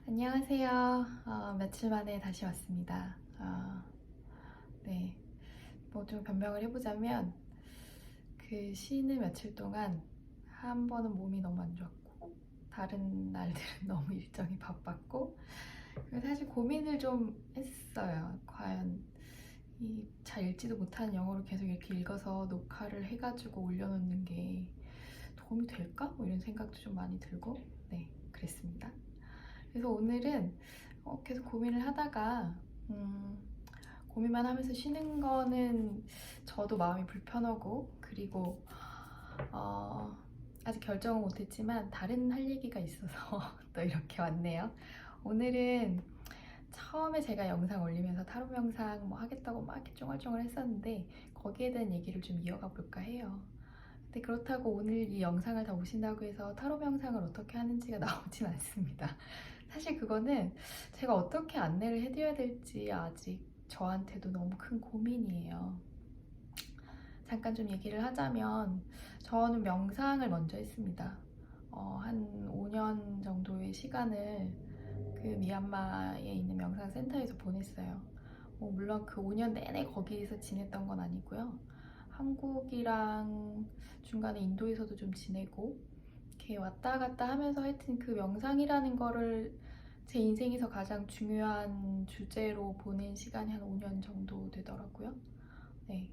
안녕하세요. 며칠 만에 다시 왔습니다. 네. 뭐 좀 변명을 해보자면, 그 쉬는 며칠 동안 한 번은 몸이 너무 안 좋았고, 다른 날들은 너무 일정이 바빴고, 그래서 사실 고민을 좀 했어요. 과연 이 잘 읽지도 못하는 영어로 계속 이렇게 읽어서 녹화를 해가지고 올려놓는 게 도움이 될까? 뭐 이런 생각도 좀 많이 들고, 네, 그랬습니다. 그래서 오늘은 계속 고민을 하다가 고민만 하면서 쉬는 거는 저도 마음이 불편하고, 그리고 아직 결정은 못했지만 다른 할 얘기가 있어서 또 이렇게 왔네요. 오늘은 처음에 제가 영상 올리면서 타로 명상 뭐 하겠다고 막 이렇게 쫑알쫑알 했었는데, 거기에 대한 얘기를 좀 이어가 볼까 해요. 근데 그렇다고 오늘 이 영상을 다 보신다고 해서 타로 명상을 어떻게 하는지가 나오진 않습니다. 사실 그거는 제가 어떻게 안내를 해드려야 될지 아직 저한테도 너무 큰 고민이에요. 잠깐 좀 얘기를 하자면, 저는 명상을 먼저 했습니다. 한 5년 정도의 시간을 그 미얀마에 있는 명상센터에서 보냈어요. 물론 그 5년 내내 거기에서 지냈던 건 아니고요. 한국이랑 중간에 인도에서도 좀 지내고, 이렇게 왔다 갔다 하면서 하여튼 그 명상이라는 거를 제 인생에서 가장 중요한 주제로 보낸 시간이 한 5년 정도 되더라고요. 네.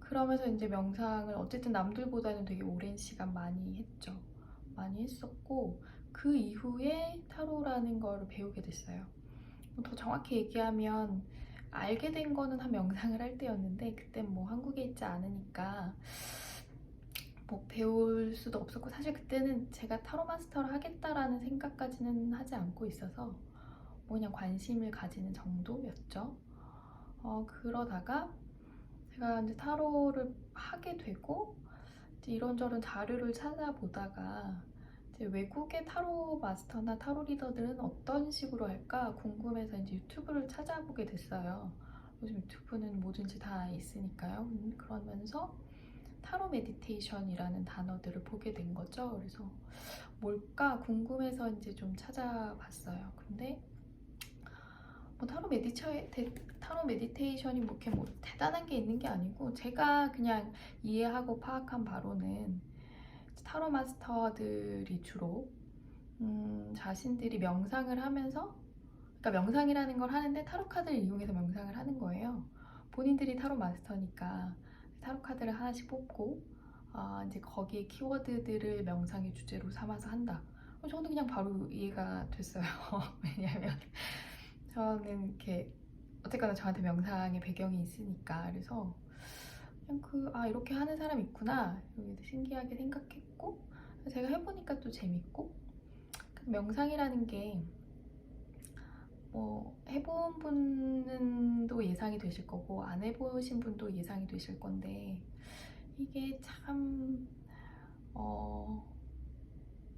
그러면서 이제 명상을 어쨌든 남들보다는 되게 오랜 시간 많이 했죠. 많이 했었고, 그 이후에 타로라는 거를 배우게 됐어요. 더 정확히 얘기하면 알게 된 거는 한 명상을 할 때였는데, 그땐 뭐 한국에 있지 않으니까 뭐 배울 수도 없었고, 사실 그때는 제가 타로 마스터를 하겠다라는 생각까지는 하지 않고 있어서 뭐 그냥 관심을 가지는 정도였죠. 그러다가 제가 이제 타로를 하게 되고, 이제 이런저런 자료를 찾아보다가 이제 외국의 타로 마스터나 타로 리더들은 어떤 식으로 할까 궁금해서 이제 유튜브를 찾아보게 됐어요. 요즘 유튜브는 뭐든지 다 있으니까요. 그러면서 타로 메디테이션이라는 단어들을 보게 된 거죠. 그래서 뭘까 궁금해서 이제 좀 찾아봤어요. 근데 뭐 타로 메디테이션이 뭐 이렇게 뭐 대단한 게 있는 게 아니고, 제가 그냥 이해하고 파악한 바로는 타로 마스터들이 주로 자신들이 명상을 하면서, 그러니까 명상이라는 걸 하는데 타로 카드를 이용해서 명상을 하는 거예요. 본인들이 타로 마스터니까 타로 카드를 하나씩 뽑고, 이제 거기에 키워드들을 명상의 주제로 삼아서 한다. 저는 그냥 바로 이해가 됐어요. 왜냐면 저는 이렇게 어쨌거나 저한테 명상의 배경이 있으니까. 그래서 그냥 이렇게 하는 사람 있구나, 신기하게 생각했고, 제가 해보니까 또 재밌고. 명상이라는 게 뭐 해본 분은 또 예상이 되실 거고, 안 해보신 분도 예상이 되실 건데, 이게 참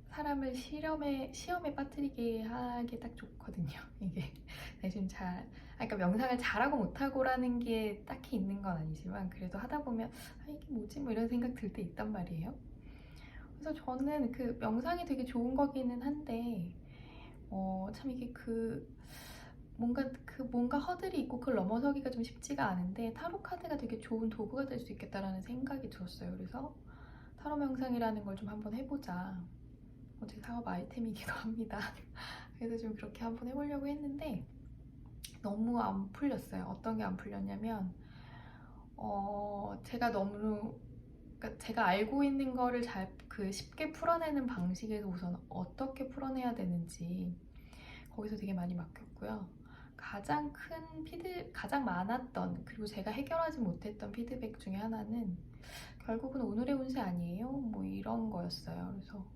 사람을 시험에 빠뜨리게 하기 딱 좋거든요. 이게 지금 그러니까 명상을 잘하고 못하고라는 게 딱히 있는 건 아니지만, 그래도 하다 보면 이게 뭐지? 뭐 이런 생각 들 때 있단 말이에요. 그래서 저는 그 명상이 되게 좋은 거기는 한데, 참 이게 뭔가 허들이 있고 그걸 넘어서기가 좀 쉽지가 않은데, 타로 카드가 되게 좋은 도구가 될 수 있겠다라는 생각이 들었어요. 그래서 타로 명상이라는 걸 좀 한번 해보자. 제 사업 아이템이기도 합니다. 그래서 좀 그렇게 한번 해보려고 했는데 너무 안 풀렸어요. 어떤 게 안 풀렸냐면, 제가 너무, 그러니까 제가 알고 있는 거를 쉽게 풀어내는 방식에서 우선 어떻게 풀어내야 되는지 거기서 되게 많이 막혔고요. 가장 많았던, 그리고 제가 해결하지 못했던 피드백 중에 하나는 결국은 오늘의 운세 아니에요? 뭐 이런 거였어요. 그래서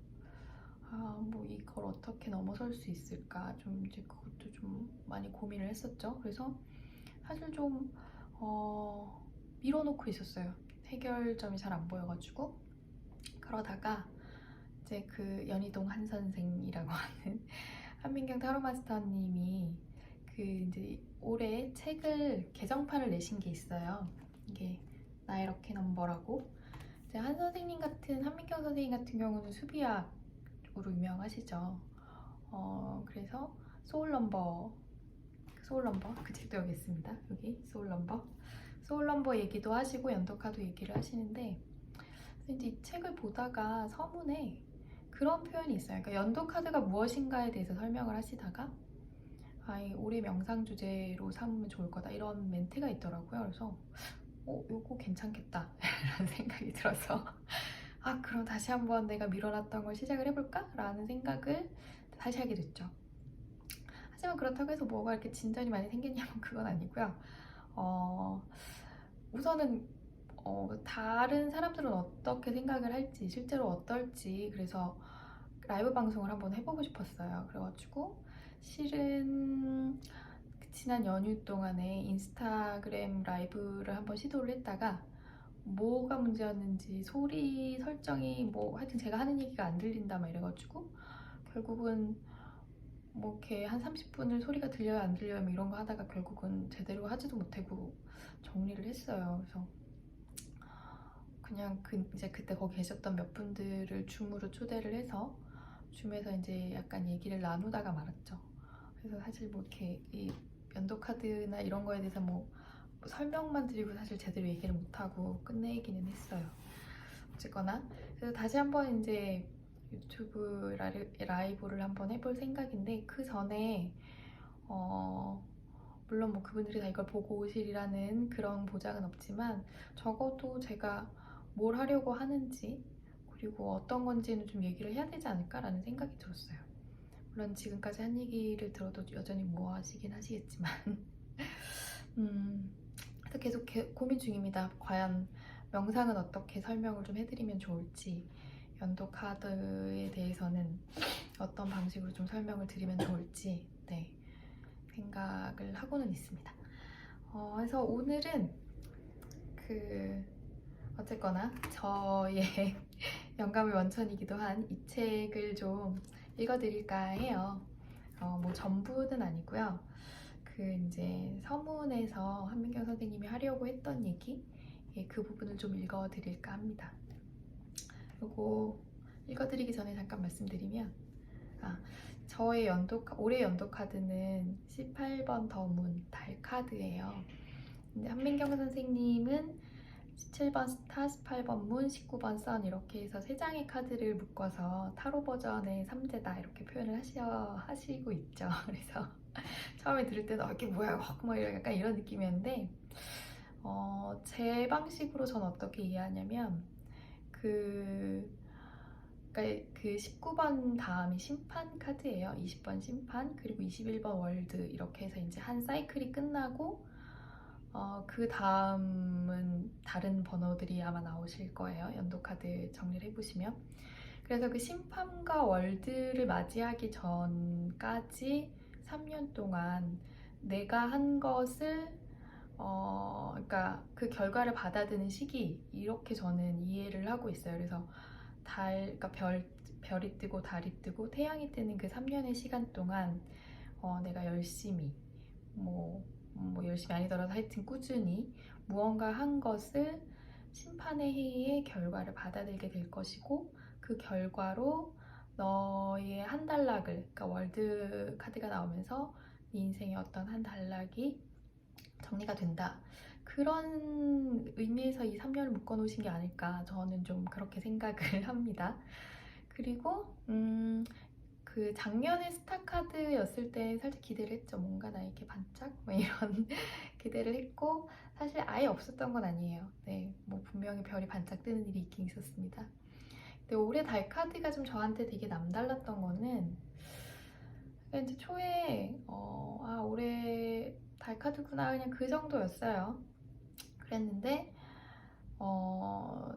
뭐 이걸 어떻게 넘어설 수 있을까, 좀 이제 그것도 좀 많이 고민을 했었죠. 그래서 사실 좀 밀어놓고 있었어요. 해결점이 잘 안 보여가지고. 그러다가 이제 그 연희동 한 선생이라고 하는 한민경 타로 마스터님이 이제 올해 책을 개정판을 내신 게 있어요. 이게 나의 럭키 넘버라고. 이제 한민경 선생님 같은 경우는 수비학으로 유명하시죠. 그래서 소울 넘버 그 책도 여기 있습니다. 여기 소울 넘버 얘기도 하시고 연도카도 얘기를 하시는데, 이제 이 책을 보다가 서문에 그런 표현이 있어요. 그러니까 연도카드가 무엇인가에 대해서 설명을 하시다가 올해 명상 주제로 삼으면 좋을 거다 이런 멘트가 있더라고요. 그래서 요거 괜찮겠다 라는 생각이 들어서 그럼 다시 한번 내가 미뤄놨던 걸 시작을 해볼까? 라는 생각을 다시 하게 됐죠. 하지만 그렇다고 해서 뭐가 이렇게 진전이 많이 생겼냐면 그건 아니고요. 우선은 다른 사람들은 어떻게 생각을 할지, 실제로 어떨지, 그래서 라이브 방송을 한번 해보고 싶었어요. 그래가지고 실은 지난 연휴 동안에 인스타그램 라이브를 한번 시도를 했다가 뭐가 문제였는지 소리 설정이 하여튼 제가 하는 얘기가 안 들린다 막 이래가지고 결국은 이렇게 한 30분을 소리가 들려요 안 들려요 이런 거 하다가 결국은 제대로 하지도 못하고 정리를 했어요. 그래서 그냥 이제 그때 거기 계셨던 몇 분들을 줌으로 초대를 해서 줌에서 이제 약간 얘기를 나누다가 말았죠. 그래서 사실 이렇게 이 연도카드나 이런 거에 대해서 설명만 드리고 사실 제대로 얘기를 못하고 끝내기는 했어요. 어쨌거나 그래서 다시 한번 이제 유튜브 라이브를 한번 해볼 생각인데, 그 전에 물론 그분들이 다 이걸 보고 오시리라는 그런 보장은 없지만 적어도 제가 뭘 하려고 하는지 그리고 어떤 건지는 좀 얘기를 해야 되지 않을까라는 생각이 들었어요. 물론 지금까지 한 얘기를 들어도 여전히 하시긴 하시겠지만 그래서 계속 고민 중입니다. 과연 명상은 어떻게 설명을 좀 해드리면 좋을지, 연도 카드에 대해서는 어떤 방식으로 좀 설명을 드리면 좋을지 생각을 하고는 있습니다. 그래서 오늘은 어쨌거나 저의 영감의 원천이기도 한 이 책을 좀 읽어드릴까 해요. 전부는 아니고요. 이제 서문에서 한민경 선생님이 하려고 했던 얘기, 그 부분을 좀 읽어드릴까 합니다. 그리고 읽어드리기 전에 잠깐 말씀드리면, 저의 올해 연도 카드는 18번 더문 달 카드예요. 근데 한민경 선생님은 17번 스타, 18번 문, 19번 선 이렇게 해서 3장의 카드를 묶어서 타로 버전의 3제다 이렇게 표현을 하시고 있죠. 그래서 처음에 들을 때는 이게 뭐야 약간 이런 느낌이었는데, 제 방식으로 전 어떻게 이해하냐면 그러니까 그 19번 다음이 심판 카드예요. 20번 심판, 그리고 21번 월드 이렇게 해서 이제 한 사이클이 끝나고 그 다음은 다른 번호들이 아마 나오실 거예요. 연도 카드 정리를 해보시면. 그래서 그 심판과 월드를 맞이하기 전까지 3년 동안 내가 한 것을 그러니까 그 결과를 받아드는 시기, 이렇게 저는 이해를 하고 있어요. 그래서 그러니까 별이 뜨고 달이 뜨고 태양이 뜨는 그 3년의 시간 동안 내가 열심히 열심히 아니더라도 하여튼 꾸준히 무언가 한 것을 심판의 해의 결과를 받아들게 될 것이고, 그 결과로 너의 한 단락을, 그러니까 월드 카드가 나오면서 네 인생의 어떤 한 단락이 정리가 된다, 그런 의미에서 이 3년을 묶어 놓으신 게 아닐까, 저는 좀 그렇게 생각을 합니다. 그리고 그 작년에 스타카드였을 때 살짝 기대를 했죠. 뭔가 나에게 반짝? 이런 기대를 했고, 사실 아예 없었던 건 아니에요. 분명히 별이 반짝 뜨는 일이 있긴 있었습니다. 근데 올해 달 카드가 좀 저한테 되게 남달랐던 거는, 이제 초에 올해 달 카드구나 그냥 그 정도였어요. 그랬는데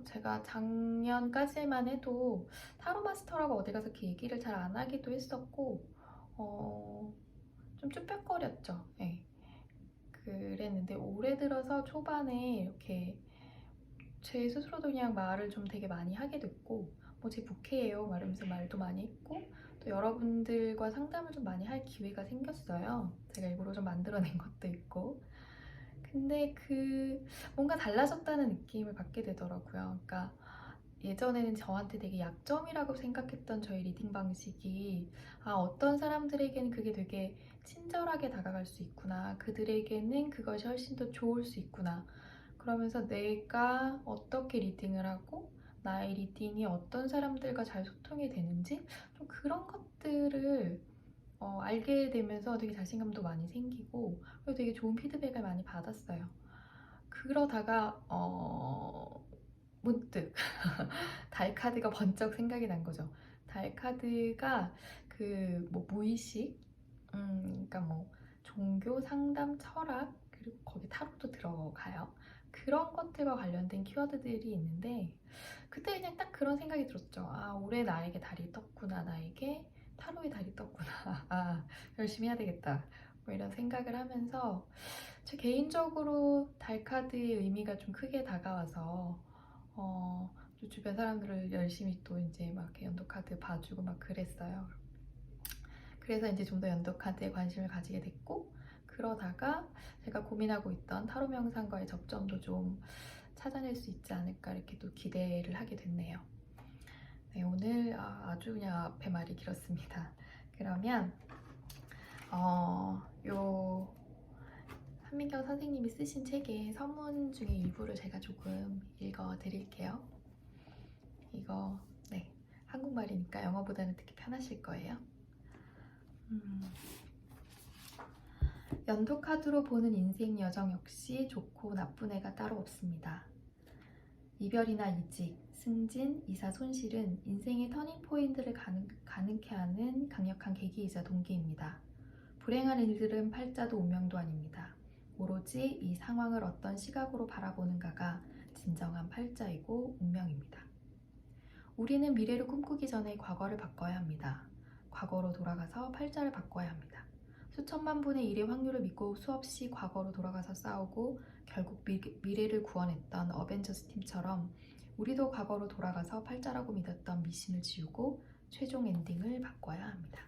제가 작년까지만 해도 타로 마스터라고 어디 가서 이렇게 얘기를 잘 안 하기도 했었고 좀 쭈뼛거렸죠. 그랬는데 올해 들어서 초반에 이렇게 제 스스로도 그냥 말을 좀 되게 많이 하게 됐고, 제 부캐예요 말하면서 말도 많이 했고, 또 여러분들과 상담을 좀 많이 할 기회가 생겼어요. 제가 일부러 좀 만들어낸 것도 있고. 근데 뭔가 달라졌다는 느낌을 받게 되더라고요. 그러니까 예전에는 저한테 되게 약점이라고 생각했던 저희 리딩 방식이 어떤 사람들에게는 그게 되게 친절하게 다가갈 수 있구나. 그들에게는 그것이 훨씬 더 좋을 수 있구나. 그러면서 내가 어떻게 리딩을 하고 나의 리딩이 어떤 사람들과 잘 소통이 되는지 좀 그런 것들을 알게 되면서 되게 자신감도 많이 생기고 그리고 되게 좋은 피드백을 많이 받았어요. 그러다가 문득 달 카드가 번쩍 생각이 난 거죠. 달 카드가 그 뭐 무의식, 그러니까 뭐 종교, 상담, 철학 그리고 거기 타로도 들어가요. 그런 것들과 관련된 키워드들이 있는데 그때 그냥 딱 그런 생각이 들었죠. 올해 나에게 달이 떴구나. 나에게 타로의 달이 떴구나. 열심히 해야 되겠다. 뭐 이런 생각을 하면서 제 개인적으로 달 카드의 의미가 좀 크게 다가와서 또 주변 사람들을 열심히 또 이제 막 이렇게 연도 카드 봐주고 막 그랬어요. 그래서 이제 좀 더 연도 카드에 관심을 가지게 됐고 그러다가 제가 고민하고 있던 타로 명상과의 접점도 좀 찾아낼 수 있지 않을까 이렇게 또 기대를 하게 됐네요. 네, 오늘 아주 그냥 앞에 말이 길었습니다. 그러면 요 한민경 선생님이 쓰신 책의 서문 중에 일부를 제가 조금 읽어 드릴게요. 이거 네, 한국말이니까 영어보다는 듣기 편하실 거예요. 연도 카드로 보는 인생 여정 역시 좋고 나쁜 애가 따로 없습니다. 이별이나 이직, 승진, 이사 손실은 인생의 터닝 포인트를 가능케 하는 강력한 계기이자 동기입니다. 불행한 일들은 팔자도 운명도 아닙니다. 오로지 이 상황을 어떤 시각으로 바라보는가가 진정한 팔자이고 운명입니다. 우리는 미래를 꿈꾸기 전에 과거를 바꿔야 합니다. 과거로 돌아가서 팔자를 바꿔야 합니다. 수천만 분의 1의 확률을 믿고 수없이 과거로 돌아가서 싸우고 결국 미래를 구원했던 어벤져스 팀처럼 우리도 과거로 돌아가서 팔자라고 믿었던 미신을 지우고 최종 엔딩을 바꿔야 합니다.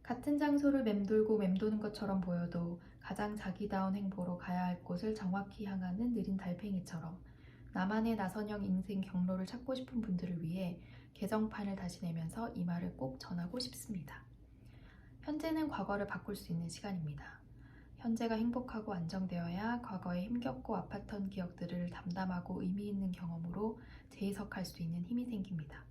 같은 장소를 맴돌고 맴도는 것처럼 보여도 가장 자기다운 행보로 가야 할 곳을 정확히 향하는 느린 달팽이처럼 나만의 나선형 인생 경로를 찾고 싶은 분들을 위해 개정판을 다시 내면서 이 말을 꼭 전하고 싶습니다. 현재는 과거를 바꿀 수 있는 시간입니다. 현재가 행복하고 안정되어야 과거에 힘겹고 아팠던 기억들을 담담하고 의미 있는 경험으로 재해석할 수 있는 힘이 생깁니다.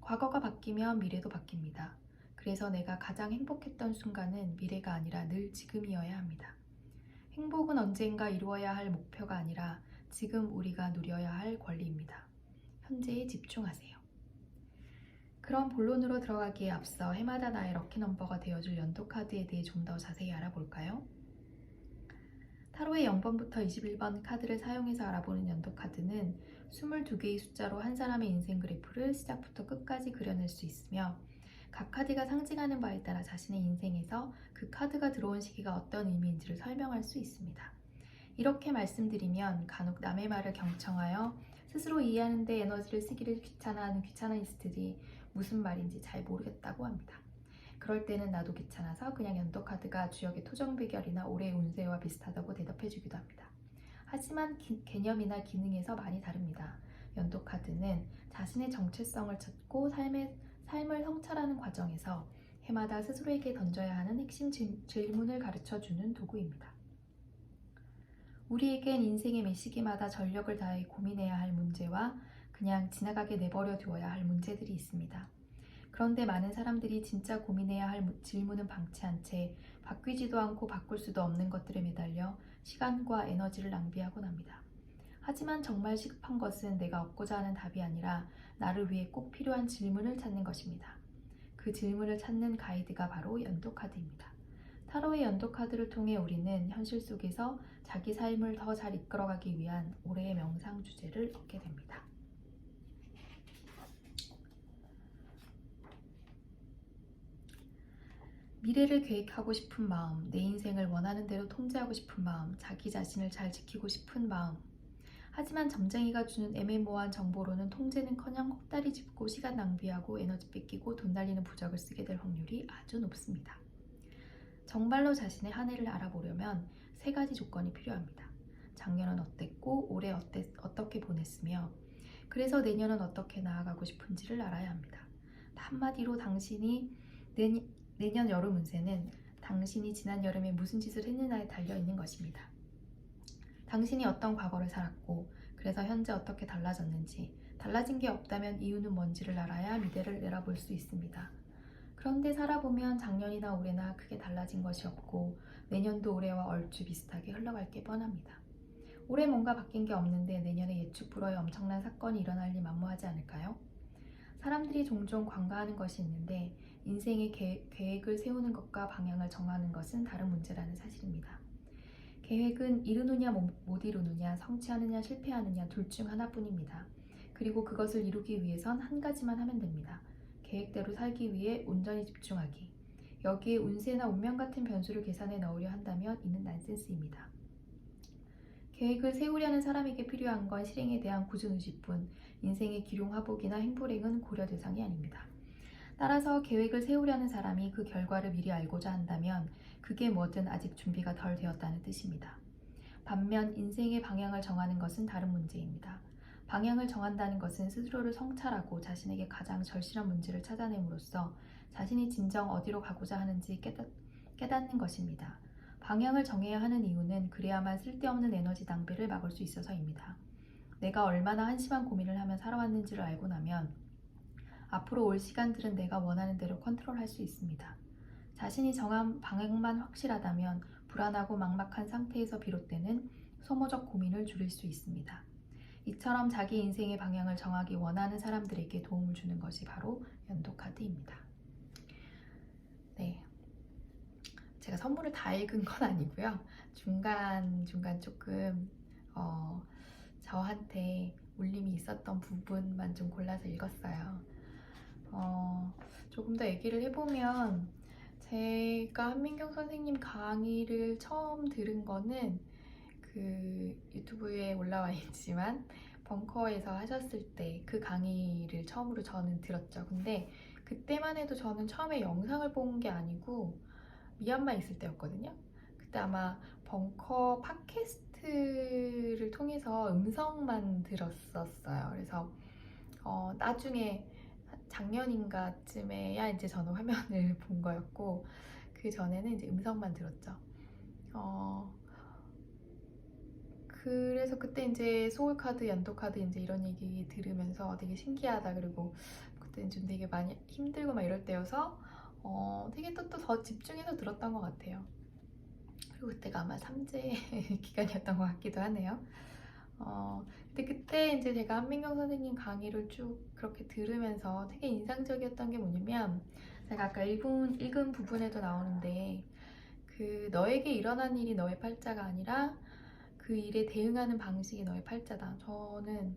과거가 바뀌면 미래도 바뀝니다. 그래서 내가 가장 행복했던 순간은 미래가 아니라 늘 지금이어야 합니다. 행복은 언젠가 이루어야 할 목표가 아니라 지금 우리가 누려야 할 권리입니다. 현재에 집중하세요. 그럼 본론으로 들어가기에 앞서 해마다 나의 럭키넘버가 되어줄 연도 카드에 대해 좀 더 자세히 알아볼까요? 타로의 0번부터 21번 카드를 사용해서 알아보는 연도 카드는 22개의 숫자로 한 사람의 인생 그래프를 시작부터 끝까지 그려낼 수 있으며 각 카드가 상징하는 바에 따라 자신의 인생에서 그 카드가 들어온 시기가 어떤 의미인지를 설명할 수 있습니다. 이렇게 말씀드리면 간혹 남의 말을 경청하여 스스로 이해하는 데 에너지를 쓰기를 귀찮아하는 귀차니스트들이 무슨 말인지 잘 모르겠다고 합니다. 그럴 때는 나도 귀찮아서 그냥 연도 카드가 주역의 토정 비결이나 올해의 운세와 비슷하다고 대답해주기도 합니다. 하지만 개념이나 기능에서 많이 다릅니다. 연도 카드는 자신의 정체성을 찾고 삶을 성찰하는 과정에서 해마다 스스로에게 던져야 하는 핵심 질문을 가르쳐주는 도구입니다. 우리에겐 인생의 매 시기마다 전력을 다해 고민해야 할 문제와 그냥 지나가게 내버려 두어야 할 문제들이 있습니다. 그런데 많은 사람들이 진짜 고민해야 할 질문은 방치한 채 바뀌지도 않고 바꿀 수도 없는 것들에 매달려 시간과 에너지를 낭비하곤 합니다. 하지만 정말 시급한 것은 내가 얻고자 하는 답이 아니라 나를 위해 꼭 필요한 질문을 찾는 것입니다. 그 질문을 찾는 가이드가 바로 연도 카드입니다. 타로의 연도 카드를 통해 우리는 현실 속에서 자기 삶을 더 잘 이끌어가기 위한 올해의 명상 주제를 얻게 됩니다. 미래를 계획하고 싶은 마음, 내 인생을 원하는 대로 통제하고 싶은 마음, 자기 자신을 잘 지키고 싶은 마음. 하지만 점쟁이가 주는 애매모호한 정보로는 통제는커녕 헛다리 짚고 시간 낭비하고 에너지 뺏기고 돈 날리는 부적을 쓰게 될 확률이 아주 높습니다. 정말로 자신의 한 해를 알아보려면 3가지 조건이 필요합니다. 작년은 어땠고 올해 어떻게 보냈으며 그래서 내년은 어떻게 나아가고 싶은지를 알아야 합니다. 한마디로 내년 여름 운세는 당신이 지난 여름에 무슨 짓을 했느냐에 달려있는 것입니다. 당신이 어떤 과거를 살았고 그래서 현재 어떻게 달라졌는지, 달라진 게 없다면 이유는 뭔지를 알아야 미래를 내다볼 수 있습니다. 그런데 살아보면 작년이나 올해나 크게 달라진 것이 없고 내년도 올해와 얼추 비슷하게 흘러갈 게 뻔합니다. 올해 뭔가 바뀐 게 없는데 내년에 예측 불허의 엄청난 사건이 일어날 리 만무하지 않을까요? 사람들이 종종 관가하는 것이 있는데 인생의 계획을 세우는 것과 방향을 정하는 것은 다른 문제라는 사실입니다. 계획은 이루느냐 못 이루느냐, 성취하느냐 실패하느냐 둘 중 하나뿐입니다. 그리고 그것을 이루기 위해선 한 가지만 하면 됩니다. 계획대로 살기 위해 온전히 집중하기. 여기에 운세나 운명 같은 변수를 계산해 넣으려 한다면 이는 난센스입니다. 계획을 세우려는 사람에게 필요한 건 실행에 대한 굳은 의지뿐 인생의 기룡화복이나 행불행은 고려 대상이 아닙니다. 따라서 계획을 세우려는 사람이 그 결과를 미리 알고자 한다면 그게 뭐든 아직 준비가 덜 되었다는 뜻입니다. 반면 인생의 방향을 정하는 것은 다른 문제입니다. 방향을 정한다는 것은 스스로를 성찰하고 자신에게 가장 절실한 문제를 찾아냄으로써 자신이 진정 어디로 가고자 하는지 깨닫는 것입니다. 방향을 정해야 하는 이유는 그래야만 쓸데없는 에너지 낭비를 막을 수 있어서입니다. 내가 얼마나 한심한 고민을 하며 살아왔는지를 알고 나면 앞으로 올 시간들은 내가 원하는 대로 컨트롤할 수 있습니다. 자신이 정한 방향만 확실하다면 불안하고 막막한 상태에서 비롯되는 소모적 고민을 줄일 수 있습니다. 이처럼 자기 인생의 방향을 정하기 원하는 사람들에게 도움을 주는 것이 바로 연도카드입니다. 네, 제가 선물을 다 읽은 건 아니고요. 중간중간 조금 저한테 울림이 있었던 부분만 좀 골라서 읽었어요. 조금 더 얘기를 해보면 제가 한민경 선생님 강의를 처음 들은 거는 그 유튜브에 올라와 있지만 벙커에서 하셨을 때 그 강의를 처음으로 저는 들었죠. 근데 그때만 해도 저는 처음에 영상을 본 게 아니고 미얀마 있을 때였거든요. 그때 아마 벙커 팟캐스트를 통해서 음성만 들었었어요. 그래서 나중에 작년인가쯤에야 이제 저는 화면을 본 거였고 그 전에는 이제 음성만 들었죠. 그래서 그때 이제 소울카드, 연도카드 이제 이런 얘기 들으면서 되게 신기하다. 그리고 그때는 좀 되게 많이 힘들고 막 이럴 때여서 되게 또 더 집중해서 들었던 것 같아요. 그리고 그때가 아마 3제 기간이었던 것 같기도 하네요. 근데 그때 이제 제가 한민경 선생님 강의를 쭉 그렇게 들으면서 되게 인상적이었던 게 뭐냐면 제가 아까 읽은 부분에도 나오는데 그 너에게 일어난 일이 너의 팔자가 아니라 그 일에 대응하는 방식이 너의 팔자다. 저는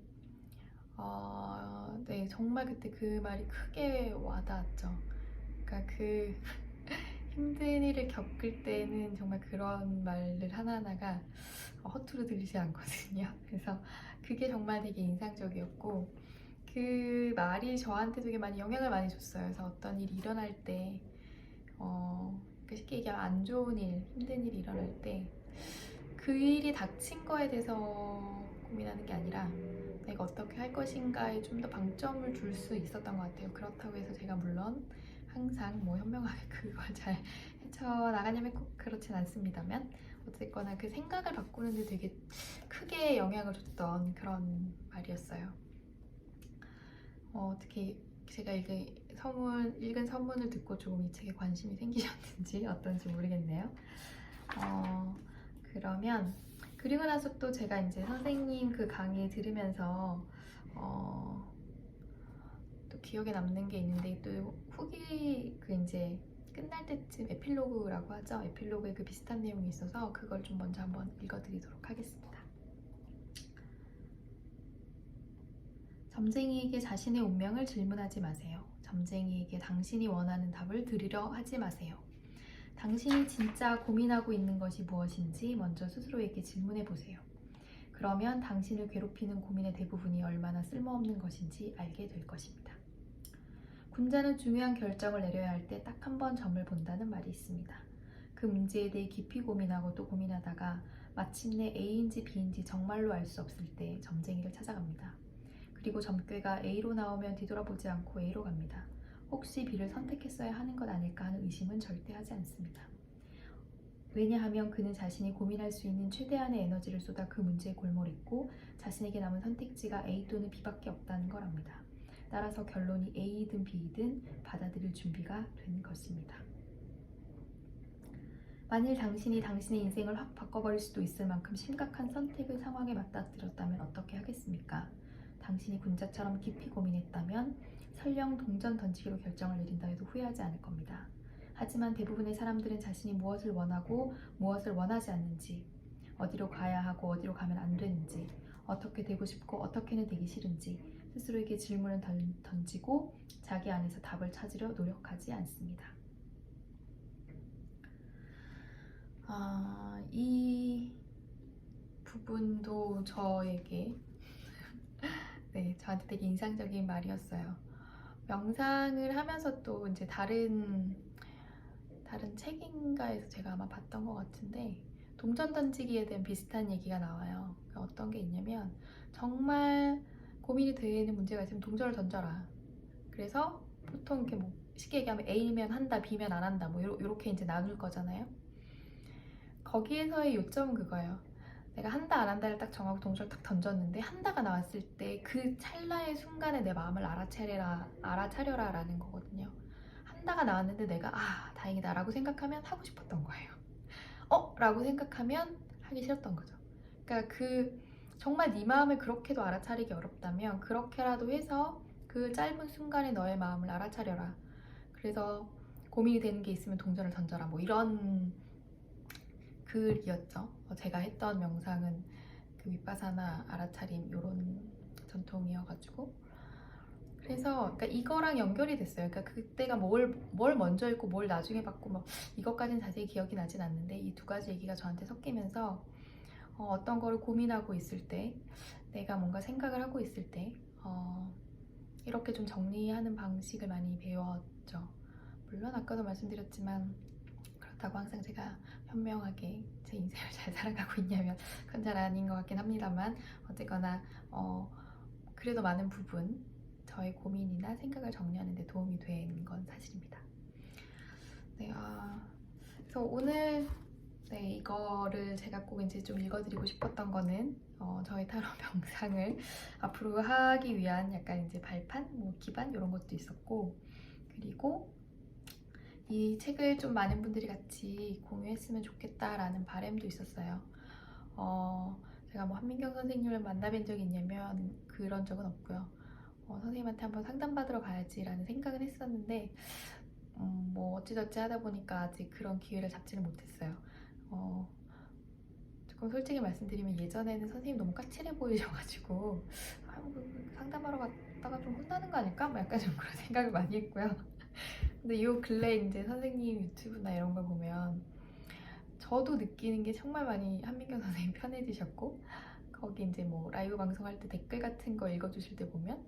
네, 정말 그때 그 말이 크게 와닿았죠. 그러니까 그 힘든 일을 겪을 때는 정말 그런 말들 하나하나가 허투루 들리지 않거든요. 그래서 그게 정말 되게 인상적이었고 그 말이 저한테 되게 많이 영향을 많이 줬어요. 그래서 어떤 일이 일어날 때 쉽게 얘기하면 안 좋은 일, 힘든 일이 일어날 때 그 일이 닥친 거에 대해서 고민하는 게 아니라 내가 어떻게 할 것인가에 좀 더 방점을 줄 수 있었던 것 같아요. 그렇다고 해서 제가 물론 항상 뭐 현명하게 그걸 잘 헤쳐나가냐면 꼭 그렇진 않습니다만 어쨌거나 그 생각을 바꾸는데 되게 크게 영향을 줬던 그런 말이었어요. 어떻게 제가 읽은 선문을 듣고 조금 이 책에 관심이 생기셨는지 어떤지 모르겠네요. 그러면 그리고 나서 또 제가 이제 선생님 그 강의 들으면서 또 기억에 남는 게 있는데 또 후기 그 이제 끝날 때쯤 에필로그라고 하죠. 에필로그에 그 비슷한 내용이 있어서 그걸 좀 먼저 한번 읽어드리도록 하겠습니다. 점쟁이에게 자신의 운명을 질문하지 마세요. 점쟁이에게 당신이 원하는 답을 들으려 하지 마세요. 당신이 진짜 고민하고 있는 것이 무엇인지 먼저 스스로에게 질문해 보세요. 그러면 당신을 괴롭히는 고민의 대부분이 얼마나 쓸모없는 것인지 알게 될 것입니다. 군자는 중요한 결정을 내려야 할 때 딱 한 번 점을 본다는 말이 있습니다. 그 문제에 대해 깊이 고민하고 또 고민하다가 마침내 A인지 B인지 정말로 알 수 없을 때 점쟁이를 찾아갑니다. 그리고 점괘가 A로 나오면 뒤돌아보지 않고 A로 갑니다. 혹시 B를 선택했어야 하는 것 아닐까 하는 의심은 절대 하지 않습니다. 왜냐하면 그는 자신이 고민할 수 있는 최대한의 에너지를 쏟아 그 문제에 골몰했고 자신에게 남은 선택지가 A 또는 B밖에 없다는 걸 압니다. 따라서 결론이 A이든 B이든 받아들일 준비가 된 것입니다. 만일 당신이 당신의 인생을 확 바꿔버릴 수도 있을 만큼 심각한 선택의 상황에 맞닥뜨렸다면 어떻게 하겠습니까? 당신이 군자처럼 깊이 고민했다면 설령 동전 던지기로 결정을 내린다 해도 후회하지 않을 겁니다. 하지만 대부분의 사람들은 자신이 무엇을 원하고 무엇을 원하지 않는지, 어디로 가야 하고 어디로 가면 안 되는지, 어떻게 되고 싶고 어떻게는 되기 싫은지 스스로에게 질문을 던지고 자기 안에서 답을 찾으려 노력하지 않습니다. 이 부분도 저에게 저한테 되게 인상적인 말이었어요. 명상을 하면서 또 이제 다른 책인가에서 제가 아마 봤던 것 같은데 동전 던지기에 대한 비슷한 얘기가 나와요. 어떤 게 있냐면 정말 고민이 되는 문제가 있으면 동전을 던져라. 그래서 보통 이렇게 뭐 쉽게 얘기하면 A면 한다, B면 안 한다, 뭐 이렇게 이제 나눌 거잖아요. 거기에서의 요점은 그거예요. 내가 한다 안 한다를 딱 정하고 동전을 딱 던졌는데 한다가 나왔을 때 그 찰나의 순간에 내 마음을 알아차려라 라는 거거든요. 한다가 나왔는데 내가 다행이다 라고 생각하면 하고 싶었던 거예요. 라고 생각하면 하기 싫었던 거죠. 그러니까 정말 네 마음을 그렇게도 알아차리기 어렵다면 그렇게라도 해서 그 짧은 순간에 너의 마음을 알아차려라. 그래서 고민이 되는 게 있으면 동전을 던져라. 뭐 이런 글이었죠. 제가 했던 명상은 그 윗바사나 알아차림 이런 전통이어가지고 그래서 그러니까 이거랑 연결이 됐어요. 그러니까 그때가 뭘 먼저 했고 뭘 나중에 받고 막 이것까지는 자세히 기억이 나진 않는데 이 두 가지 얘기가 저한테 섞이면서 어떤 거를 고민하고 있을 때 내가 뭔가 생각을 하고 있을 때 이렇게 좀 정리하는 방식을 많이 배웠죠. 물론 아까도 말씀드렸지만 그렇다고 항상 제가 현명하게 제 인생을 잘 살아가고 있냐면 그건 잘 아닌 것 같긴 합니다만 어쨌거나 그래도 많은 부분 저의 고민이나 생각을 정리하는 데 도움이 된 건 사실입니다. 그래서 오늘 이거를 제가 꼭 이제 좀 읽어드리고 싶었던 거는 저희 타로 명상을 앞으로 하기 위한 약간 이제 발판, 뭐 기반 이런 것도 있었고 그리고 이 책을 좀 많은 분들이 같이 공유했으면 좋겠다라는 바람도 있었어요. 제가 뭐 한민경 선생님을 만나뵌 적이 있냐면 그런 적은 없고요. 선생님한테 한번 상담받으러 가야지라는 생각은 했었는데 뭐 어찌저찌 하다 보니까 아직 그런 기회를 잡지는 못했어요. 조금 솔직히 말씀드리면 예전에는 선생님 너무 까칠해 보이셔가지고 뭐 상담하러 갔다가 좀 혼나는 거 아닐까? 뭐 약간 좀 그런 생각을 많이 했고요. 근데 요 근래 이제 선생님 유튜브나 이런 걸 보면 저도 느끼는 게 정말 많이 한민경 선생님 편해지셨고 거기 이제 뭐 라이브 방송할 때 댓글 같은 거 읽어주실 때 보면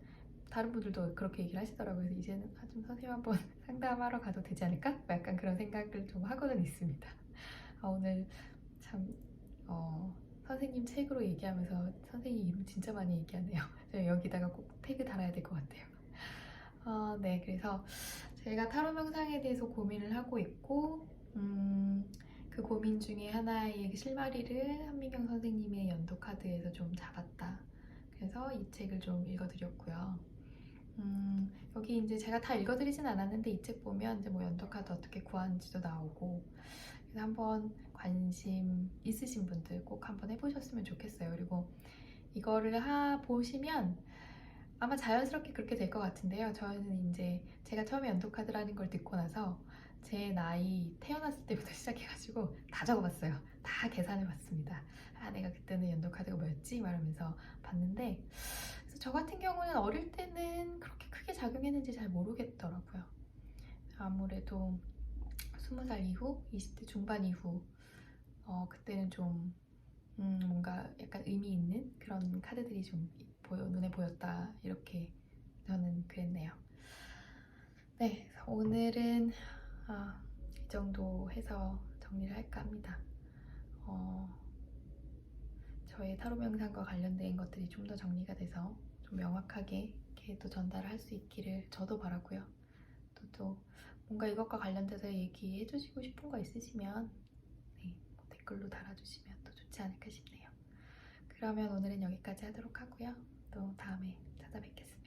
다른 분들도 그렇게 얘기를 하시더라고요. 그래서 이제는 좀 선생님 한번 상담하러 가도 되지 않을까? 뭐 약간 그런 생각을 좀 하고는 있습니다. 오늘 참 선생님 책으로 얘기하면서 선생님 이름 진짜 많이 얘기하네요. 여기다가 꼭 태그 달아야 될 것 같아요. 네, 그래서 제가 타로 명상에 대해서 고민을 하고 있고 그 고민 중에 하나의 실마리를 한민경 선생님의 연도 카드에서 좀 잡았다. 그래서 이 책을 좀 읽어드렸고요. 여기 이제 제가 다 읽어드리진 않았는데 이 책 보면 이제 뭐 연도 카드 어떻게 구하는지도 나오고 그래서 한번 관심 있으신 분들 꼭 한번 해보셨으면 좋겠어요. 그리고 이거를 보시면 아마 자연스럽게 그렇게 될 것 같은데요. 저는 이제 제가 처음에 연도카드라는 걸 듣고 나서 제 나이 태어났을 때부터 시작해가지고 다 적어봤어요. 다 계산해봤습니다. 내가 그때는 연도카드가 뭐였지? 말하면서 봤는데 그래서 저 같은 경우는 어릴 때는 그렇게 크게 작용했는지 잘 모르겠더라고요. 아무래도 20살 이후, 20대 중반 이후 그때는 좀 뭔가 약간 의미 있는 그런 카드들이 좀 눈에 보였다 이렇게 저는 그랬네요. 네, 오늘은 이 정도 해서 정리를 할까 합니다. 저의 타로 명상과 관련된 것들이 좀 더 정리가 돼서 좀 명확하게 이렇게 또 전달을 할 수 있기를 저도 바라고요. 또 뭔가 이것과 관련돼서 얘기해 주시고 싶은 거 있으시면 네, 뭐 댓글로 달아주시면 또 좋지 않을까 싶네요. 그러면 오늘은 여기까지 하도록 하고요. 또 다음에 찾아뵙겠습니다.